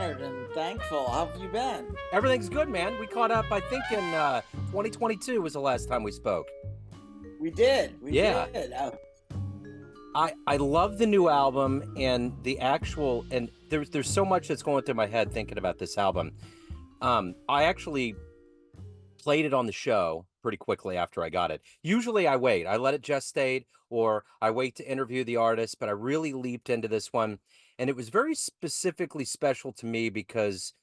honored and thankful. How have you been? Everything's good, man. We caught up, I think, in 2022 was the last time we spoke. We did. We Yeah. did. I love the new album and the actual, and there's so much that's going through my head thinking about this album. I actually played it on the show pretty quickly after I got it. Usually I wait. I let it gestate or I wait to interview the artist, but I really leaped into this one. And it was very specifically special to me because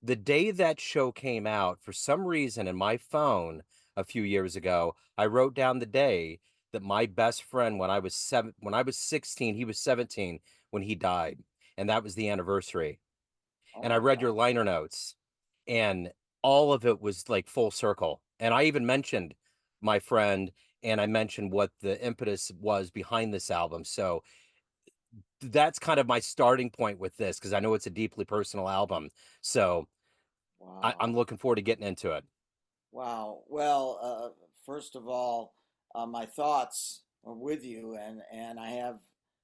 the day that show came out, for some reason in my phone a few years ago, I wrote down the day that my best friend when I was 16, he was 17 when he died, and that was the anniversary. Oh And I my read your God. liner notes, and all of it was like full circle. And I even mentioned my friend, and I mentioned what the impetus was behind this album. So that's kind of my starting point with this because I know it's a deeply personal album. So I'm Wow. looking forward to getting into it. Wow. Well, first of all, my thoughts are with you, and I have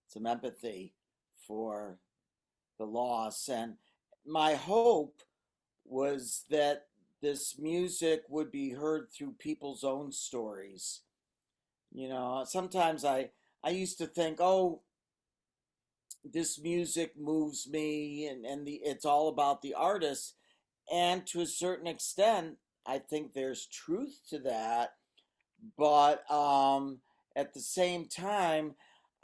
some empathy for the loss. And my hope was that this music would be heard through people's own stories. Sometimes I used to think, oh, this music moves me, and it's all about the artist. And to a certain extent, I think there's truth to that. But at the same time,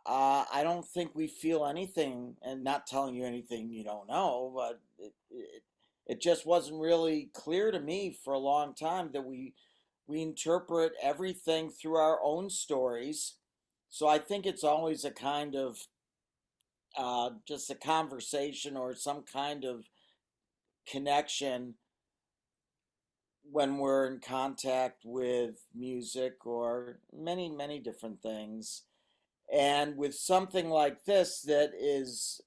I don't think we feel anything, and not telling you anything you don't know, but it just wasn't really clear to me for a long time that we interpret everything through our own stories. So I think it's always a kind of just a conversation or some kind of connection when we're in contact with music or many, many different things. And with something like this, that is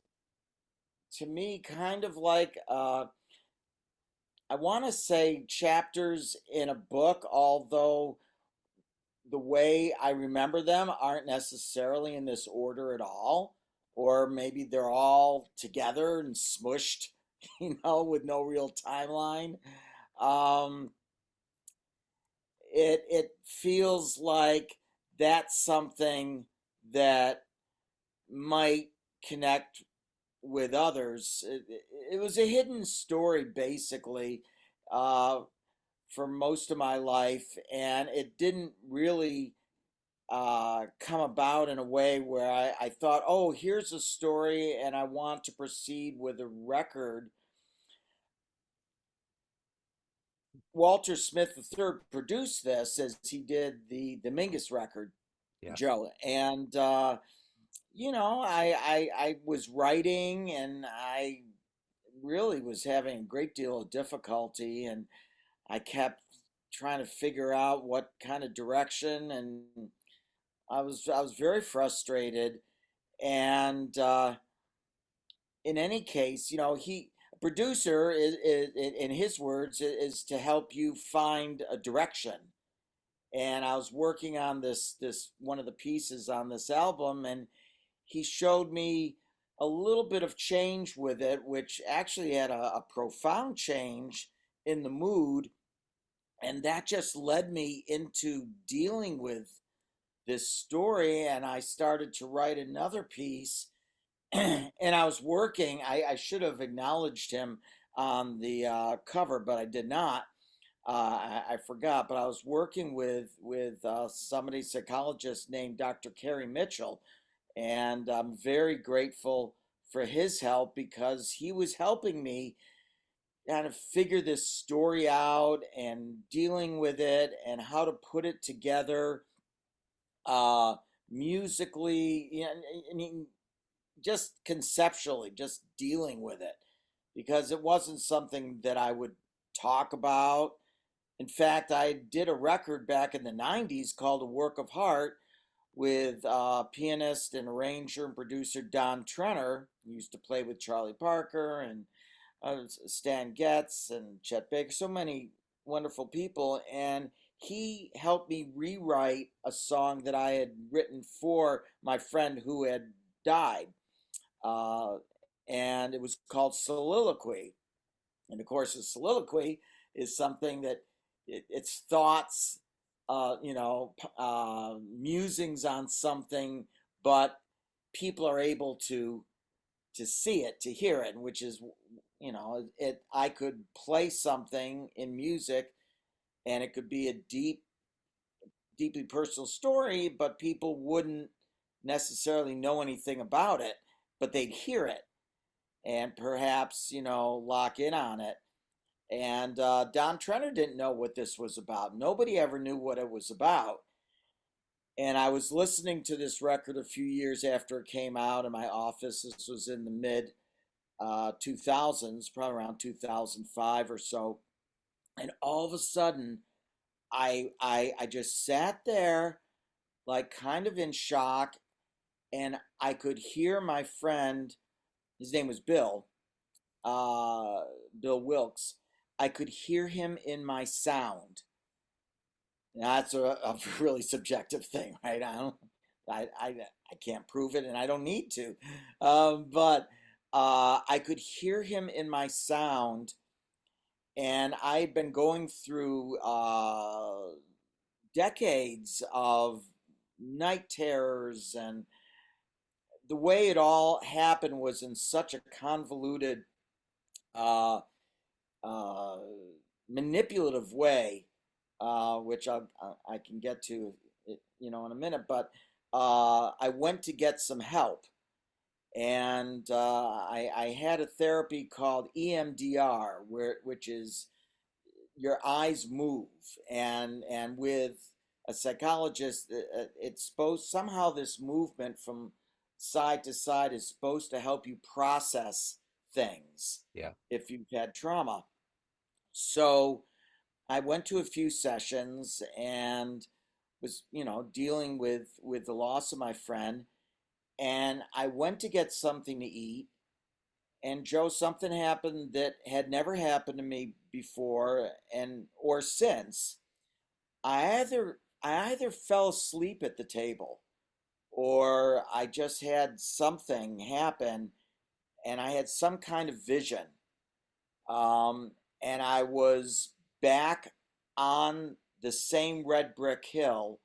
to me kind of like, I want to say chapters in a book, although the way I remember them aren't necessarily in this order at all, or maybe they're all together and smushed, with no real timeline. Um, it feels like that's something that might connect with others. It was a hidden story, basically, uh, for most of my life, and it didn't really come about in a way where I thought, oh, here's a story, and I want to proceed with a record. Walter Smith III produced this as he did the Mingus record, Yeah. Joe, and I was writing, and I really was having a great deal of difficulty, and I kept trying to figure out what kind of direction, and I was very frustrated. And in any case, he a producer is in his words is to help you find a direction. And I was working on this one of the pieces on this album, and he showed me a little bit of change with it, which actually had a profound change in the mood. And that just led me into dealing with this story. And I started to write another piece. And I was working, I should have acknowledged him on the cover, but I did not. I forgot, but I was working with somebody psychologist named Dr. Carrie Mitchell, and I'm very grateful for his help because he was helping me kind of figure this story out and dealing with it and how to put it together uh musically. I mean, just conceptually, just dealing with it, because it wasn't something that I would talk about. In fact, I did a record back in the 90s called A Work of Heart with pianist and arranger and producer Don Trenner, who used to play with Charlie Parker and Stan Getz and Chet Baker, so many wonderful people. And he helped me rewrite a song that I had written for my friend who had died. Uh, and it was called Soliloquy. And of course, a soliloquy is something that it's thoughts, musings on something, but people are able to see it, to hear it, which is, it. I could play something in music, and it could be a deeply personal story, but people wouldn't necessarily know anything about it, but they'd hear it and perhaps, lock in on it. And Don Trenner didn't know what this was about. Nobody ever knew what it was about. And I was listening to this record a few years after it came out in my office. This was in the mid 2000s, probably around 2005 or so. And all of a sudden, I just sat there, like kind of in shock, and I could hear my friend. His name was uh, Bill Wilkes. I could hear him in my sound. That's a really subjective thing, right? I can't prove it, and I don't need to. But I could hear him in my sound, and I've been going through decades of night terrors, and the way it all happened was in such a convoluted, uh, uh, manipulative way, which I can get to, in a minute. But I went to get some help, and I had a therapy called EMDR, which is your eyes move, and with a psychologist, it's supposed somehow this movement from side to side is supposed to help you process things Yeah. if you've had trauma. So I went to a few sessions and was, dealing with the loss of my friend, and I went to get something to eat, and Joe, something happened that had never happened to me before and or since. I either fell asleep at the table, or I just had something happen, and I had some kind of vision. Um, and I was back on the same red brick hill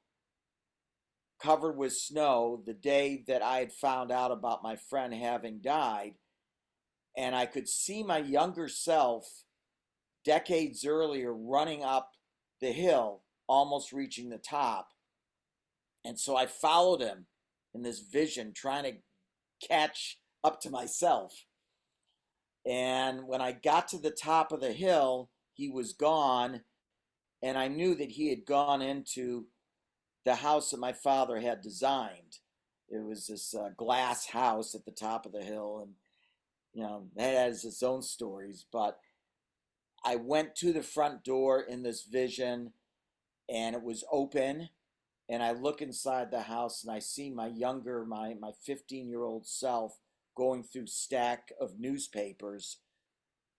covered with snow the day that I had found out about my friend having died. And I could see my younger self decades earlier running up the hill, almost reaching the top. And so I followed him in this vision, trying to catch up to myself. And when I got to the top of the hill, he was gone. And I knew that he had gone into the house that my father had designed. It was this glass house at the top of the hill. And, that has its own stories. But I went to the front door in this vision, and it was open, and I look inside the house, and I see my 15-year-old self going through stack of newspapers,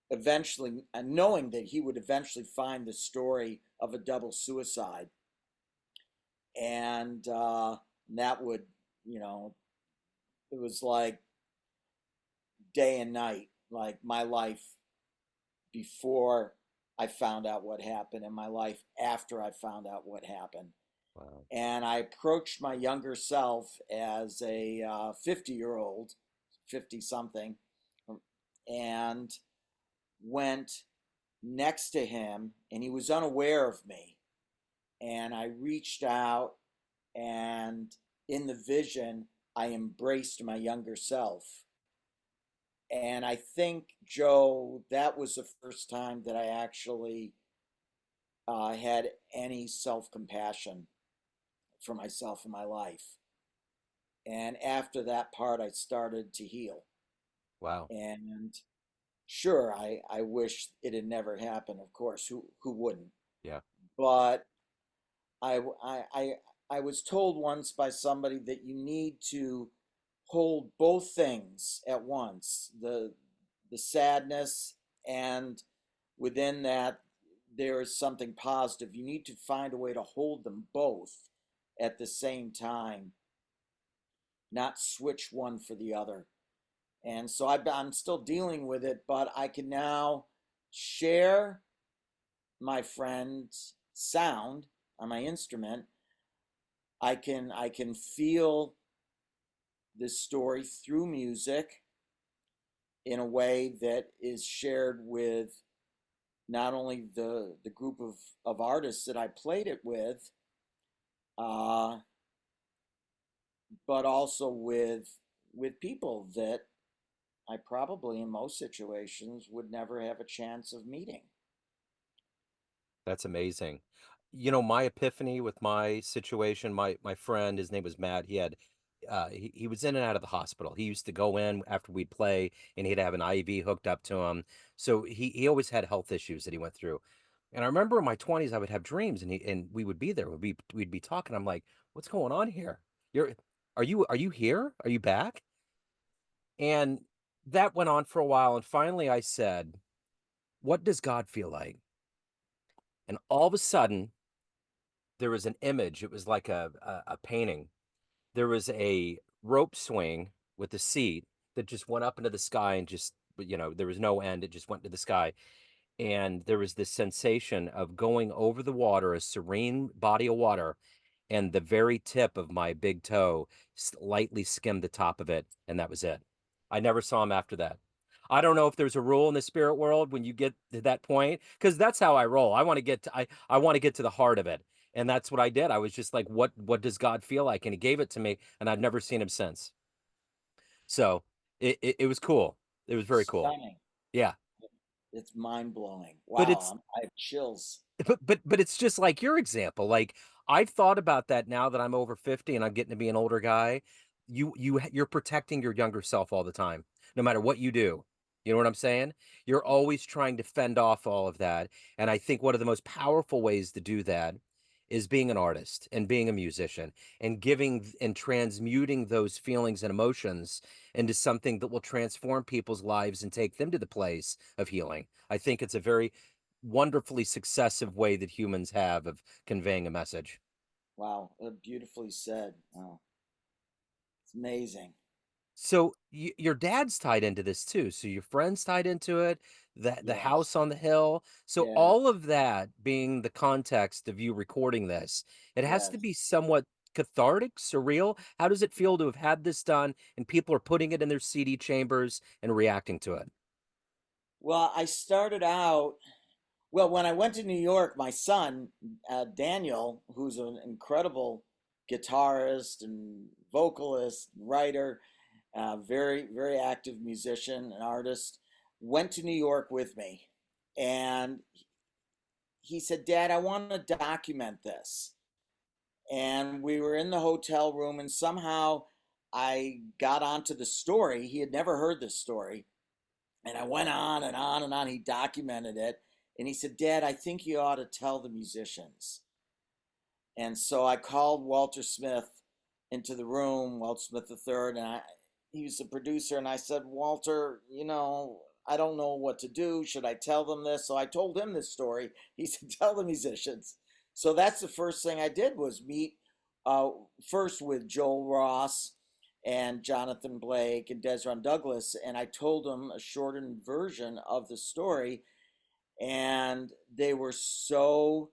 eventually knowing that he would eventually find the story of a double suicide. And that would, you know it was like day and night, like my life before I found out what happened and my life after I found out what happened. Wow. And I approached my younger self as a 50-year-old, 50 something, and went next to him, and he was unaware of me. And I reached out, and in the vision, I embraced my younger self. And I think, Joe, that was the first time that I actually had any self compassion for myself in my life. And after that part, I started to heal. Wow. And sure, I wish it had never happened, of course. Who wouldn't? Yeah. But I, I, I, I was told once by somebody that you need to hold both things at once, the sadness, and within that, there is something positive. You need to find a way to hold them both at the same time, not switch one for the other. And so I'm still dealing with it, but I can now share my friend's sound on my instrument. I can feel this story through music in a way that is shared with not only the group of artists that I played it with, uh, but also with people that I probably in most situations would never have a chance of meeting. That's amazing. You know, my epiphany with my situation, my friend, his name was Matt. He was in and out of the hospital. He used to go in after we'd play and he'd have an IV hooked up to him. So he always had health issues that he went through. And I remember in my 20s I would have dreams and we would be there. We'd be talking. I'm like, "What's going on here? You're are you here? Are you back?" And that went on for a while and finally I said, "What does God feel like?" And all of a sudden there was an image. It was like a painting. There was a rope swing with a seat that just went up into the sky and just, there was no end. It just went to the sky. And there was this sensation of going over the water, a serene body of water, and the very tip of my big toe lightly skimmed the top of it, and that was it. I never saw him after that. I don't know if there's a rule in the spirit world when you get to that point, because that's how I roll. I want to get to the heart of it. And that's what I did. I was just like, what does God feel like? And he gave it to me, and I've never seen him since. So it was cool. It was very cool. Stunning. Yeah. It's mind blowing. But Wow, it's I have chills. but it's just like your example. Like I've thought about that now that I'm over 50 and I'm getting to be an older guy. You're protecting your younger self all the time, no matter what you do. You know what I'm saying? You're always trying to fend off all of that. And I think one of the most powerful ways to do that is being an artist and being a musician and giving and transmuting those feelings and emotions into something that will transform people's lives and take them to the place of healing. I think it's a very wonderfully successive way that humans have of conveying a message. Wow, beautifully said. Oh, it's amazing. So your dad's tied into this too. So your friends tied into it, the Yes, house on the hill. So yeah, all of that being the context of you recording this, it has to yes. be somewhat cathartic, surreal. How does it feel to have had this done and people are putting it in their CD chambers and reacting to it? Well, I started out. Well, when I went to New York, my son, Daniel, who's an incredible guitarist and vocalist, writer, very, very active musician and artist, went to New York with me. And he said, Dad, I want to document this. And we were in the hotel room, and somehow I got onto the story. He had never heard this story. And I went on and on and on. He documented it. And he said, Dad, I think you ought to tell the musicians. And so I called Walter Smith into the room, Walter Smith III, and he was the producer. And I said, Walter, I don't know what to do. Should I tell them this? So I told him this story. He said, tell the musicians. So that's the first thing I did was meet uh, first with Joel Ross and Jonathan Blake and Desron Douglas. And I told them a shortened version of the story. And they were so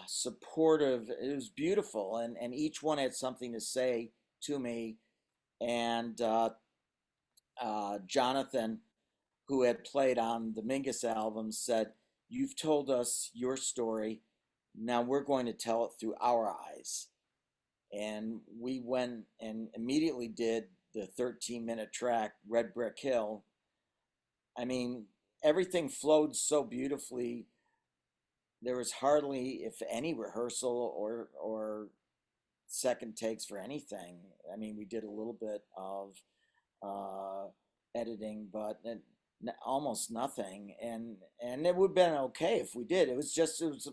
supportive. It was beautiful, and each one had something to say to me. And Jonathan, who had played on the Mingus album, said, "You've told us your story. Now we're going to tell it through our eyes." And we went and immediately did the 13-minute track, Red Brick Hill. I mean, everything flowed so beautifully. There was hardly, if any, rehearsal or second takes for anything. I mean, we did a little bit of uh, editing, but almost nothing. And it would have been okay if we did. It was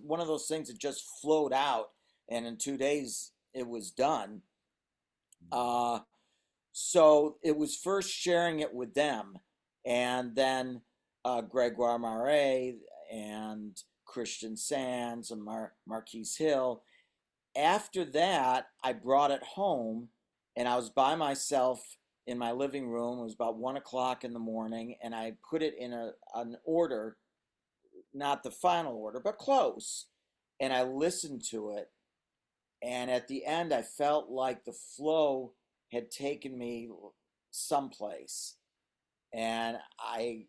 one of those things that just flowed out, and in 2 days it was done. Uh, so it was first sharing it with them, and then Gregoire Marais and Christian Sands and Marquise Hill. After that, I brought it home and I was by myself in my living room. It was about 1 o'clock in the morning, and I put it in an order, not the final order, but close. And I listened to it, and at the end, I felt like the flow had taken me someplace, and I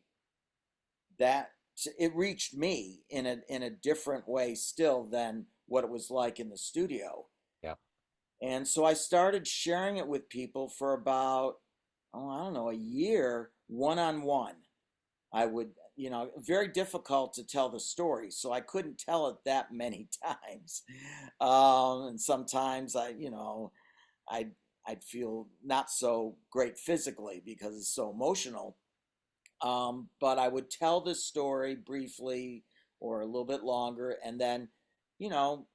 that it reached me in a different way still than what it was like in the studio. Yeah. And so I started sharing it with people for about, oh, I don't know, a year, one on one. I would, very difficult to tell the story, so I couldn't tell it that many times. And sometimes I'd, I'd feel not so great physically because it's so emotional. But I would tell the story briefly or a little bit longer, and then, you know,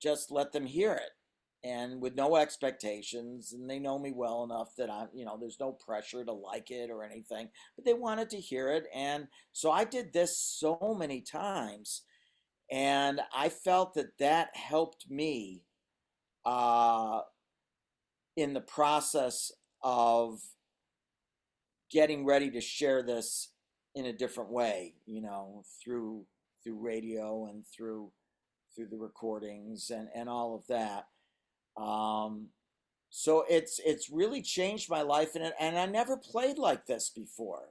just let them hear it and with no expectations. And they know me well enough that there's no pressure to like it or anything, but they wanted to hear it. And so I did this so many times, and I felt that that helped me uh, in the process of getting ready to share this in a different way, through radio and through the recordings and all of that. Um, so it's really changed my life, and I never played like this before.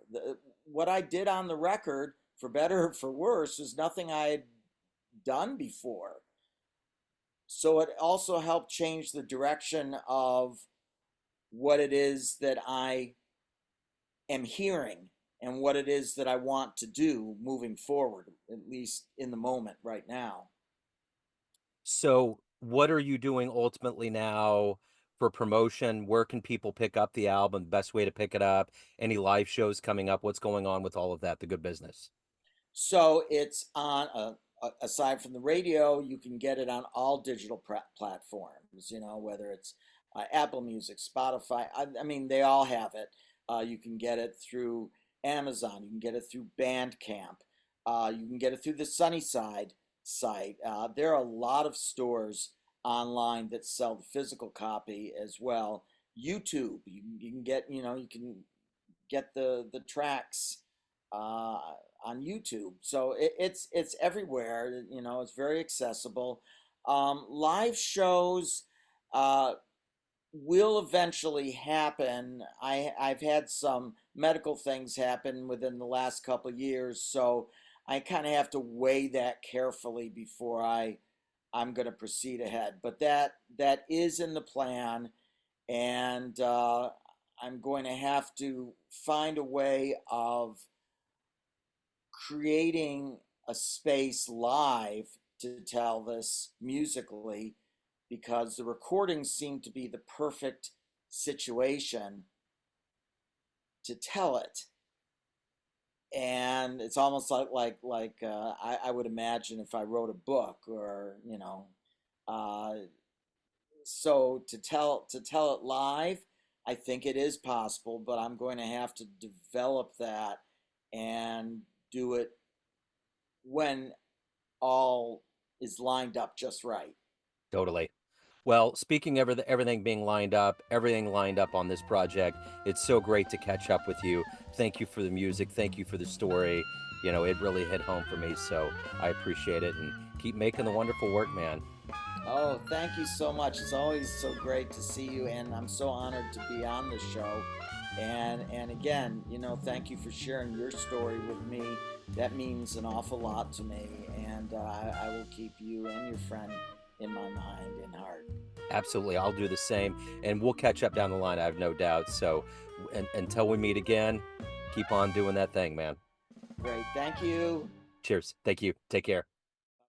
What I did on the record, for better or for worse, is nothing I had done before. So it also helped change the direction of what it is that I am hearing and what it is that I want to do moving forward, at least in the moment right now. So, what are you doing ultimately now for promotion? Where can people pick up the album? Best way to pick it up? Any live shows coming up? What's going on with all of that? The good business. So it's on aside from the radio, you can get it on all digital platforms. Whether it's Apple Music, Spotify. I mean, they all have it. You can get it through Amazon. You can get it through Bandcamp. You can get it through the Sunnyside site. There are a lot of stores online that sell the physical copy as well. YouTube. You can get the tracks uh, on YouTube. So it's everywhere. It's very accessible. Live shows uh, will eventually happen. I've had some medical things happen within the last couple of years, so I kind of have to weigh that carefully before I'm going to proceed ahead. But that is in the plan, and I'm going to have to find a way of creating a space live to tell this musically, because the recordings seem to be the perfect situation to tell it. And it's almost I would imagine if I wrote a book, or uh, so to tell it live, I think it is possible, but I'm going to have to develop that and do it when all is lined up just right. Totally. Well, speaking of everything being lined up, everything lined up on this project, it's so great to catch up with you. Thank you for the music. Thank you for the story. It really hit home for me. So I appreciate it and keep making the wonderful work, man. Oh, thank you so much. It's always so great to see you, and I'm so honored to be on the show. And again, thank you for sharing your story with me. That means an awful lot to me, and I will keep you and your friend in my mind and heart. Absolutely. I'll do the same. And we'll catch up down the line, I have no doubt. So until we meet again, keep on doing that thing, man. Great. Thank you. Cheers. Thank you. Take care.